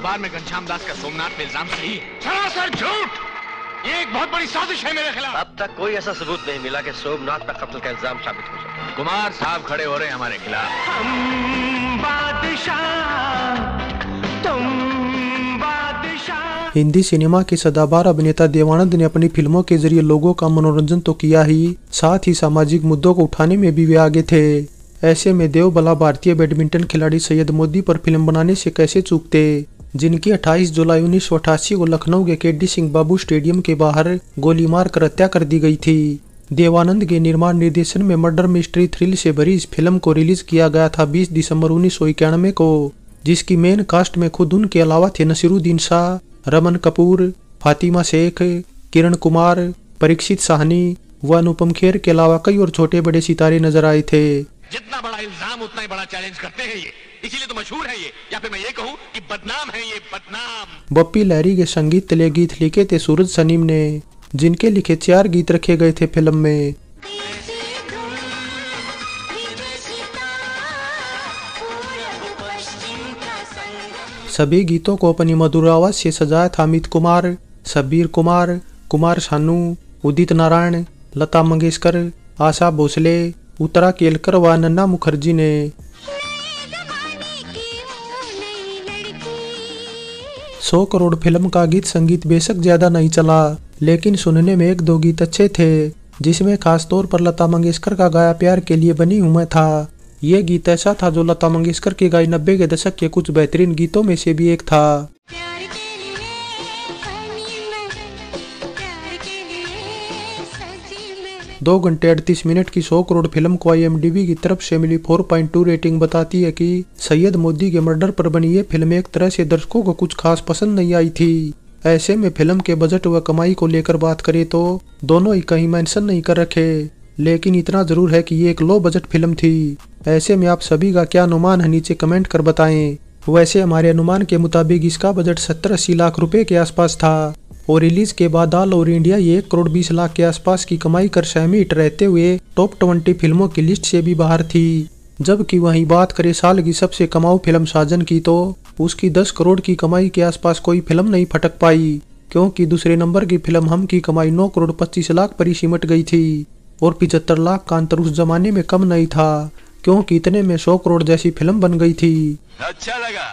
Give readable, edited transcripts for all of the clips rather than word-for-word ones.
अखबार में घनश्याम दास का सोमनाथ पे इल्जाम सही है। सरासर झूठ। ये एक बहुत बड़ी साजिश है मेरे खिलाफ। अब तक कोई ऐसा सबूत नहीं मिला कि सोमनाथ पर कत्ल का इल्जाम साबित हो सके। कुमार साहब खड़े हो रहे हैं हमारे खिलाफ। हिंदी सिनेमा के सदाबहार अभिनेता देवानंद ने अपनी फिल्मों के जरिए लोगों का मनोरंजन तो किया ही, साथ ही सामाजिक मुद्दों को उठाने में भी वे आगे थे। ऐसे में देव भला भारतीय बैडमिंटन खिलाड़ी सैयद मोदी पर फिल्म बनाने से कैसे चूकते, जिनकी 28 जुलाई 1988 को लखनऊ के केडी सिंह बाबू स्टेडियम के बाहर गोली मार कर हत्या कर दी गई थी। देवानंद के निर्माण निर्देशन में मर्डर मिस्ट्री थ्रिल से भरी इस फिल्म को रिलीज किया गया था 20 दिसंबर 1991 को, जिसकी मेन कास्ट में खुद उनके अलावा थे नसीरुद्दीन शाह, रमन कपूर, फातिमा शेख, किरण कुमार, परीक्षित साहनी व अनुपम खेर के अलावा कई और छोटे बड़े सितारे नजर आए थे। जितना बड़ा इल्जाम उतना ही बड़ा चैलेंज करते हैं ये, इसीलिए तो मशहूर है ये, या फिर मैं ये कहूँ कि बदनाम है ये, बदनाम। बप्पी लहरी के संगीत तले गीत लिखे थे सूरज सनीम ने, जिनके लिखे 4 गीत रखे गए थे फिल्म में। सभी गीतों को अपनी मधुर आवाज से सजाया था अमित कुमार, शब्बीर कुमार, कुमार शानू, उदित नारायण, लता मंगेशकर, आशा भोसले, उत्तरा केलकर व नन्ना मुखर्जी ने। 100 करोड़ फिल्म का गीत संगीत बेशक ज्यादा नहीं चला, लेकिन सुनने में 1-2 गीत अच्छे थे, जिसमें खास तौर पर लता मंगेशकर का गाया प्यार के लिए बनी हूँ मैं था। ये गीत ऐसा था जो लता मंगेशकर के गाए 90 के दशक के कुछ बेहतरीन गीतों में से भी एक था। 2 घंटे 38 मिनट की 100 करोड़ फिल्म को IMDb की तरफ से मिली 4.2 रेटिंग बताती है कि सैयद मोदी के मर्डर पर बनी ये फिल्म एक तरह से दर्शकों को कुछ खास पसंद नहीं आई थी। ऐसे में फिल्म के बजट व कमाई को लेकर बात करें तो दोनों ही कहीं मेंशन नहीं कर रखे, लेकिन इतना जरूर है कि ये एक लो बजट फिल्म थी। ऐसे में आप सभी का क्या अनुमान है, नीचे कमेंट कर बताएं। वैसे हमारे अनुमान के मुताबिक इसका बजट 70-80 लाख रुपए के आसपास था और रिलीज के बाद ऑल ओवर इंडिया ये 1 करोड़ 20 लाख के आसपास की कमाई कर सेमी हिट रहते हुए टॉप 20 फिल्मों की लिस्ट से भी बाहर थी। जबकि वहीं बात करें साल की सबसे कमाऊ फिल्म साजन की तो उसकी 10 करोड़ की कमाई के आसपास कोई फिल्म नहीं फटक पाई, क्योंकि दूसरे नंबर की फिल्म हम की कमाई 9 करोड़ 25 लाख पर ही सिमट गई थी और 75 लाख का अंतर उस जमाने में कम नहीं था, क्योंकि इतने में 100 करोड़ जैसी फिल्म बन गई थी। अच्छा लगा।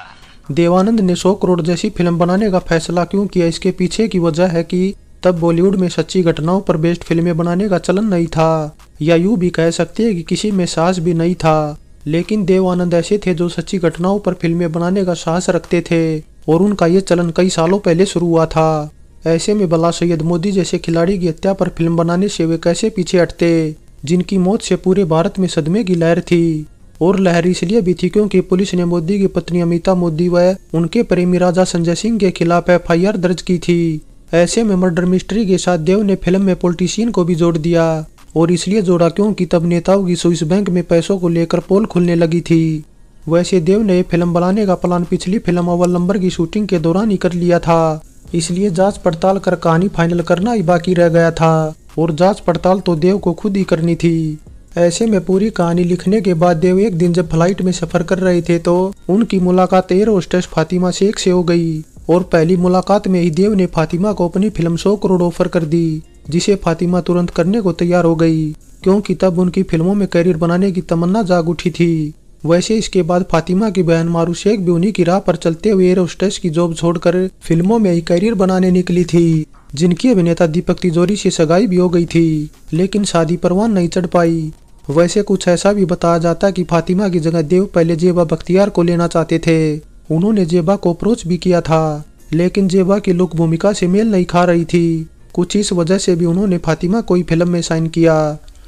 देवानंद ने 100 करोड़ जैसी फिल्म बनाने का फैसला क्यों किया, इसके पीछे की वजह है कि तब बॉलीवुड में सच्ची घटनाओं पर बेस्ड फिल्में बनाने का चलन नहीं था, या यूं भी कह सकते हैं कि किसी में साहस भी नहीं था। लेकिन देवानंद ऐसे थे जो सच्ची घटनाओं पर फिल्में बनाने का साहस रखते थे और उनका ये चलन कई सालों पहले शुरू हुआ था। ऐसे में भला सैयद मोदी जैसे खिलाड़ी की हत्या पर फिल्म बनाने से वे कैसे पीछे हटते, जिनकी मौत से पूरे भारत में सदमे की लहर थी। और लहर इसलिए भी थी क्योंकि पुलिस ने मोदी की पत्नी अमिता मोदी व उनके प्रेमी राजा संजय सिंह के खिलाफ FIR दर्ज की थी। ऐसे में मर्डर मिस्ट्री के साथ देव ने फिल्म में पॉलिटिशियन को भी जोड़ दिया, और इसलिए जोड़ा क्योंकि तब नेताओं की स्विस बैंक में पैसों को लेकर पोल खुलने लगी थी। वैसे देव ने फिल्म बनाने का प्लान पिछली फिल्म अव्वल नंबर की शूटिंग के दौरान ही कर लिया था, इसलिए जांच पड़ताल कर कहानी फाइनल करना ही बाकी रह गया था, और जांच पड़ताल तो देव को खुद ही करनी थी। ऐसे में पूरी कहानी लिखने के बाद देव एक दिन जब फ्लाइट में सफर कर रहे थे तो उनकी मुलाकात एयर होस्टेस फातिमा शेख से हो गई, और पहली मुलाकात में ही देव ने फातिमा को अपनी फिल्म 100 करोड़ ऑफर कर दी, जिसे फातिमा तुरंत करने को तैयार हो गई, क्योंकि तब उनकी फिल्मों में करियर बनाने की तमन्ना जाग उठी थी। वैसे इसके बाद फातिमा की बहन मारू शेख भी उन्हीं की राह पर चलते हुए एयर होस्टेस की जॉब छोड़कर फिल्मों में ही करियर बनाने निकली थी, जिनकी अभिनेता दीपक तिजोरी से सगाई भी हो गई थी, लेकिन शादी परवान नहीं चढ़ पाई। वैसे कुछ ऐसा भी बताया जाता कि फातिमा की जगह देव पहले जेबा बख्तियार को लेना चाहते थे। उन्होंने जेबा को अप्रोच भी किया था, लेकिन जेबा की लुक भूमिका से मेल नहीं खा रही थी। कुछ इस वजह से भी उन्होंने फातिमा को ही फिल्म में साइन किया।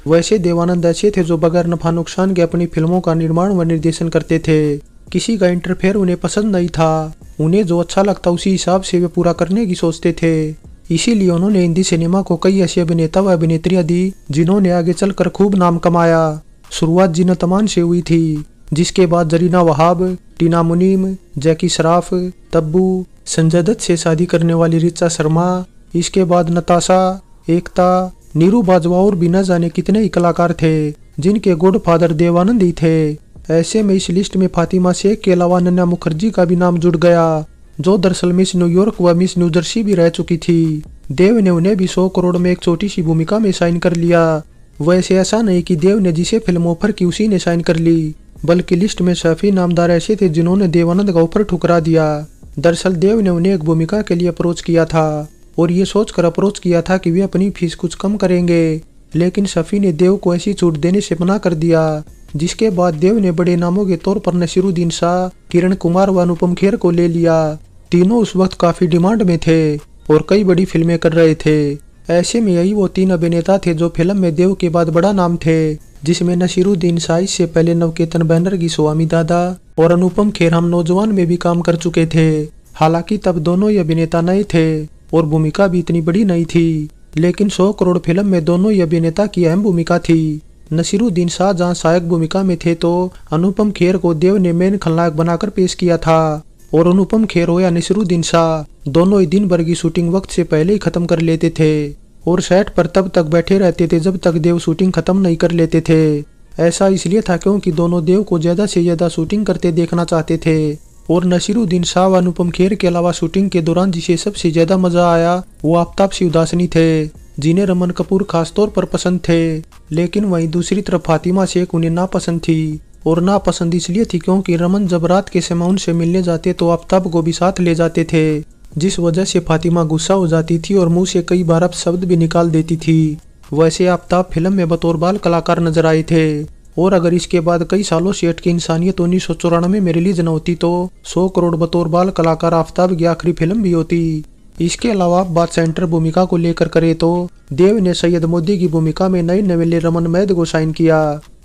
वैसे देवानंद ऐसे थे जो बगैर नफा नुकसान के अपनी फिल्मों का निर्माण व निर्देशन करते थे। किसी का इंटरफेयर उन्हें पसंद नहीं था, उन्हें जो अच्छा लगता उसी हिसाब से वे पूरा करने की सोचते थे। इसीलिए उन्होंने हिंदी सिनेमा को कई ऐसे अभिनेता व अभिनेत्रियां दी जिन्होंने आगे चलकर खूब नाम कमाया। शुरुआत जीनत अमान से हुई थी, जिसके बाद जरीना वहाब, टीना मुनीम, जैकी श्रॉफ, तब्बू, संजय दत्त से शादी करने वाली रिचा शर्मा, इसके बाद नताशा, एकता, नीरू बाजवा और भी न जाने कितने ही कलाकार थे जिनके गॉडफादर देवानंद ही थे। ऐसे में इस लिस्ट में फातिमा शेख के अलावा नन्ना मुखर्जी का भी नाम जुड़ गया। जो दरअसल मिस न्यूयॉर्क व मिस न्यू जर्सी भी रह चुकी थी। देव ने उन्हें भी 100 करोड़ में एक छोटी सी भूमिका में साइन कर लिया। वैसे ऐसा नहीं कि देव ने जिसे फिल्म ऑफर की उसी ने साइन कर ली, बल्कि लिस्ट में सैफी नामदार ऐसे थे जिन्होंने देवानंद का ऑफर ठुकरा दिया। दरअसल देव ने उन्हें एक भूमिका के लिए अप्रोच किया था और ये सोचकर अप्रोच किया था कि वे अपनी फीस कुछ कम करेंगे, लेकिन सैफी ने देव को ऐसी छूट देने से मना कर दिया। जिसके बाद देव ने बड़े नामों के तौर पर नसीरुद्दीन शाह, किरण कुमार व अनुपम खेर को ले लिया। तीनों उस वक्त काफी डिमांड में थे और कई बड़ी फिल्में कर रहे थे। ऐसे में यही वो 3 अभिनेता थे जो फिल्म में देव के बाद बड़ा नाम थे, जिसमें नसीरुद्दीन शाह से पहले नवकेतन बैनर्जी स्वामी दादा और अनुपम खेर हम नौजवान में भी काम कर चुके थे। हालांकि तब दोनों ही अभिनेता नए थे और भूमिका भी इतनी बड़ी नहीं थी, लेकिन 100 करोड़ फिल्म में दोनों ही अभिनेता की अहम भूमिका थी। नसीरुद्दीन शाह जहां सहायक भूमिका में थे तो अनुपम खेर को देव ने मेन खलनायक बनाकर पेश किया था और अनुपम खेर हो या नसीरुद्दीन शाह दोनों ही दिन भर की शूटिंग वक्त से पहले ही खत्म कर लेते थे और सेट पर तब तक बैठे रहते थे जब तक देव शूटिंग खत्म नहीं कर लेते थे। ऐसा इसलिए था क्योंकि दोनों देव को ज्यादा से ज्यादा शूटिंग करते देखना चाहते थे और नसीरुद्दीन शाह व अनुपम खेर के अलावा शूटिंग के दौरान जिसे सबसे ज्यादा मजा आया वो आफ्ताब शिवदासनी थे, जिन्हें रमन कपूर खासतौर पर पसंद थे। लेकिन वहीं दूसरी तरफ फातिमा शेख उन्हें नापसंद थी और नापसंद इसलिए थी क्योंकि रमन जब रात के समय उनसे मिलने जाते तो आफ्ताब को भी साथ ले जाते थे, जिस वजह से फातिमा गुस्सा हो जाती थी और मुंह से कई बार अपशब्द भी निकाल देती थी। वैसे आफ्ताब फिल्म में बतौर बाल कलाकार नजर आए थे और अगर इसके बाद कई सालों से अटकी इंसानियत 1994 में रिलीज न होती तो 100 करोड़ बतौर बाल कलाकार आफ्ताब की आखिरी फिल्म भी होती। इसके अलावा बात सेंटर भूमिका को लेकर करे तो देव ने सैयद मोदी की भूमिका में नई नवेले रमन मैद को साइन किया,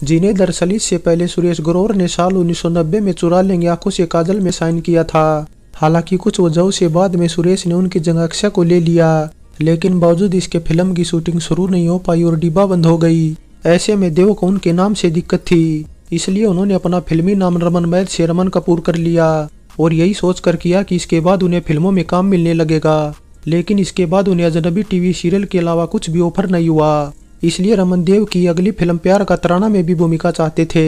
जिन्हें दरअसल इससे पहले सुरेश ग्रोवर ने साल 1990 में चुरा लेंगे आंखों से काजल में साइन किया था। हालांकि कुछ वजहों से बाद में सुरेश ने उनकी जगह अक्षय को ले लिया, लेकिन बावजूद इसके फिल्म की शूटिंग शुरू नहीं हो पाई और डिब्बा बंद हो गई। ऐसे में देव को उनके नाम से दिक्कत थी, इसलिए उन्होंने अपना फिल्मी नाम रमन मैद से रमन कपूर कर लिया और यही सोचकर किया कि इसके बाद उन्हें फिल्मों में काम मिलने लगेगा। लेकिन इसके बाद उन्हें अजनबी टीवी सीरियल के अलावा कुछ भी ऑफर नहीं हुआ, इसलिए रमन देव की अगली फिल्म प्यार का तराना में भी भूमिका चाहते थे,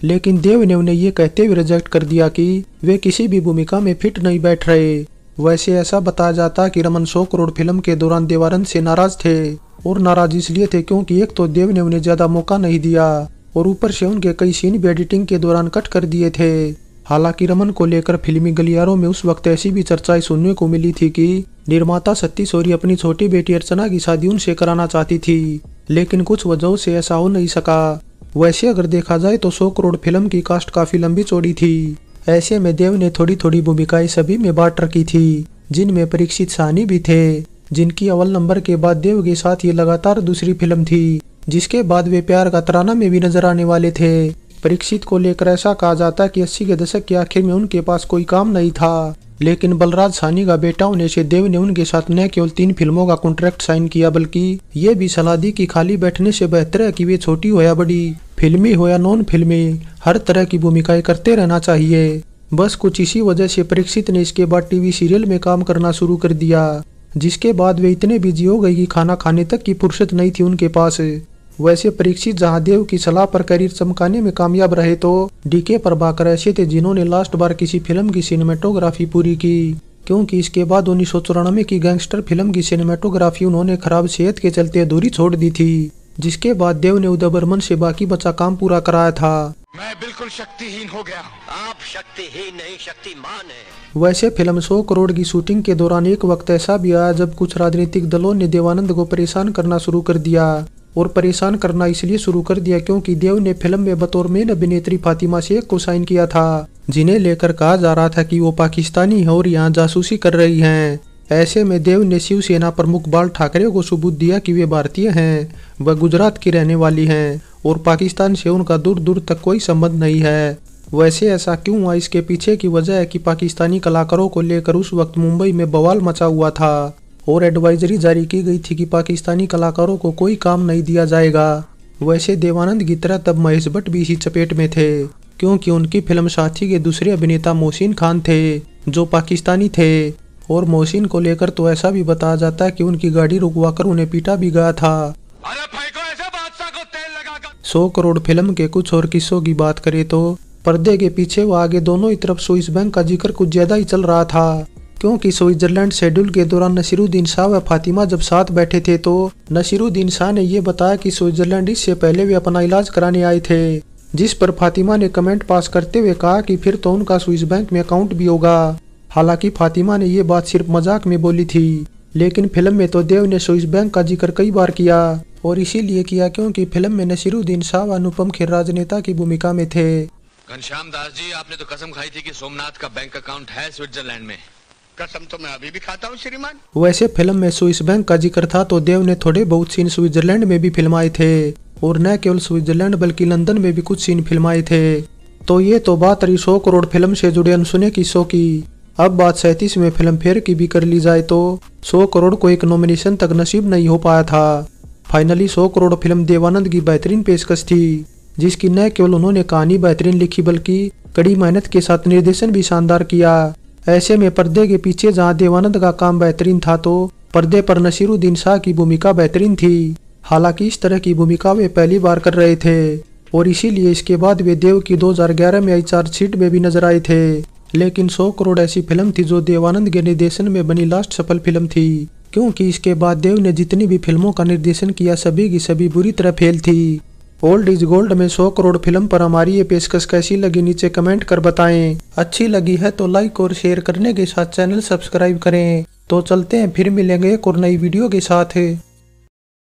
लेकिन देव ने उन्हें ये कहते हुए रिजेक्ट कर दिया कि वे किसी भी भूमिका में फिट नहीं बैठ रहे। वैसे ऐसा बताया जाता कि रमन 100 करोड़ फिल्म के दौरान देवानंद से नाराज थे और नाराज इसलिए थे क्योंकि एक तो देव ने उन्हें ज्यादा मौका नहीं दिया और ऊपर से उनके कई सीन भी एडिटिंग के दौरान कट कर दिए थे। हालांकि रमन को लेकर फिल्मी गलियारों में उस वक्त ऐसी भी चर्चाएं सुनने को मिली थी कि निर्माता सत्ती सोरी अपनी छोटी बेटी अर्चना की शादी उनसे कराना चाहती थी, लेकिन कुछ वजहों से ऐसा हो नहीं सका। वैसे अगर देखा जाए तो 100 करोड़ फिल्म की कास्ट काफी लंबी चौड़ी थी। ऐसे में देव ने थोड़ी थोड़ी भूमिकाएं सभी में बांट रखी थी, जिनमें परीक्षित साहनी भी थे, जिनकी अव्वल नंबर के बाद देव के साथ ये लगातार दूसरी फिल्म थी, जिसके बाद वे प्यार का तराना में भी नजर आने वाले थे। परीक्षित को लेकर ऐसा कहा जाता है कि 80 के दशक के आखिर में उनके पास कोई काम नहीं था, लेकिन बलराज साहनी का बेटा होने से देव ने उनके साथ न केवल 3 फिल्मों का कॉन्ट्रैक्ट साइन किया बल्कि ये भी सलाह दी कि खाली बैठने से बेहतर है कि वे छोटी हो या बड़ी, फिल्मी हो या नॉन फिल्मी, हर तरह की भूमिकाएं करते रहना चाहिए। बस कुछ इसी वजह से परीक्षित ने इसके बाद टीवी सीरियल में काम करना शुरू कर दिया, जिसके बाद वे इतने बिजी हो गए कि खाना खाने तक की फुर्सत नहीं थी उनके पास। वैसे परीक्षित जहां देव की सलाह पर करियर चमकाने में कामयाब रहे तो डीके प्रभाकर ऐसे थे जिन्होंने लास्ट बार किसी फिल्म की सिनेमेटोग्राफी पूरी की, क्योंकि इसके बाद 1994 की गैंगस्टर फिल्म की सिनेमेटोग्राफी उन्होंने खराब सेहत के चलते अधूरी छोड़ दी थी, जिसके बाद देव ने उदय बर्मन से बाकी बचा काम पूरा कराया था। मैं बिल्कुल शक्तिहीन हो गया हूँ। आप शक्तिहीन नहीं शक्तिमान हैं। वैसे फिल्म 100 करोड़ की शूटिंग के दौरान एक वक्त ऐसा भी आया जब कुछ राजनीतिक दलों ने देवानंद को परेशान करना शुरू कर दिया, और परेशान करना इसलिए शुरू कर दिया क्योंकि देव ने फिल्म में बतौर मेन अभिनेत्री फातिमा शेख को साइन किया था, जिन्हें लेकर कहा जा रहा था कि वो पाकिस्तानी है और यहाँ जासूसी कर रही हैं। ऐसे में देव ने शिवसेना प्रमुख बाल ठाकरे को सबूत दिया कि वे भारतीय हैं, वह गुजरात की रहने वाली हैं और पाकिस्तान से उनका दूर दूर तक कोई संबंध नहीं है। वैसे ऐसा क्यों हुआ, इसके पीछे की वजह है कि पाकिस्तानी कलाकारों को लेकर उस वक्त मुंबई में बवाल मचा हुआ था और एडवाइजरी जारी की गई थी कि पाकिस्तानी कलाकारों को कोई काम नहीं दिया जाएगा। वैसे देवानंद की तरह तब महेश भट्ट भी इसी चपेट में थे, क्योंकि उनकी फिल्म साथी के दूसरे अभिनेता मोहसिन खान थे जो पाकिस्तानी थे, और मोहसिन को लेकर तो ऐसा भी बताया जाता है कि उनकी गाड़ी रुकवाकर उन्हें पीटा भी गया था। अरे भाई को ऐसे बादशाह को तेल लगाकर 100 करोड़ फिल्म के कुछ और किस्सों की बात करें तो पर्दे के पीछे व आगे दोनों ही तरफ स्विस बैंक का जिक्र कुछ ज्यादा ही चल रहा था। क्योंकि स्विट्जरलैंड शेड्यूल के दौरान नसीरुद्दीन शाह व फातिमा जब साथ बैठे थे तो नसीरुद्दीन शाह ने ये बताया कि स्विट्जरलैंड इससे पहले भी अपना इलाज कराने आए थे, जिस पर फातिमा ने कमेंट पास करते हुए कहा कि फिर तो उनका स्विस बैंक में अकाउंट भी होगा। हालांकि फातिमा ने ये बात सिर्फ मजाक में बोली थी, लेकिन फिल्म में तो देव ने स्विस बैंक का जिक्र कई बार किया और इसीलिए किया क्योंकि फिल्म में नसीरुद्दीन शाह व अनुपम खेर राजनेता की भूमिका में थे। घनश्याम दास जी, आपने तो कसम खाई थी कि सोमनाथ का बैंक अकाउंट है स्विट्जरलैंड में। कसम तो मैं अभी भी खाता हूँ श्रीमान। वैसे फिल्म में स्विस बैंक का जिक्र था तो देव ने थोड़े बहुत सीन स्विट्जरलैंड में भी फिल्माए थे और न केवल स्विट्जरलैंड बल्कि लंदन में भी कुछ सीन फिल्माए थे। तो ये तो बात रही 100 करोड़ फिल्म से जुड़े अनसुने किस्सों की। अब बात 37वें फिल्म फेयर की भी कर ली जाए तो 100 करोड़ को एक नॉमिनेशन तक नसीब नहीं हो पाया था। फाइनली 100 करोड़ फिल्म देवानंद की बेहतरीन पेशकश थी, जिसकी न केवल उन्होंने कहानी बेहतरीन लिखी बल्कि कड़ी मेहनत के साथ निर्देशन भी शानदार किया। ऐसे में पर्दे के पीछे जहां देवानंद का काम बेहतरीन था तो पर्दे पर नसीरुद्दीन शाह की भूमिका बेहतरीन थी। हालांकि इस तरह की भूमिका वे पहली बार कर रहे थे और इसीलिए इसके बाद वे देव की 2011 में आई चार्जशीट में भी नजर आए थे। लेकिन 100 करोड़ ऐसी फिल्म थी जो देवानंद के निर्देशन में बनी लास्ट सफल फिल्म थी, क्योंकि इसके बाद देव ने जितनी भी फिल्मों का निर्देशन किया सभी की सभी बुरी तरह फेल थी। ओल्ड इज गोल्ड में 100 करोड़ फिल्म पर हमारी ये पेशकश कैसी लगी नीचे कमेंट कर बताएं। अच्छी लगी है तो लाइक और शेयर करने के साथ चैनल सब्सक्राइब करें। तो चलते हैं, फिर मिलेंगे एक और नई वीडियो के साथ।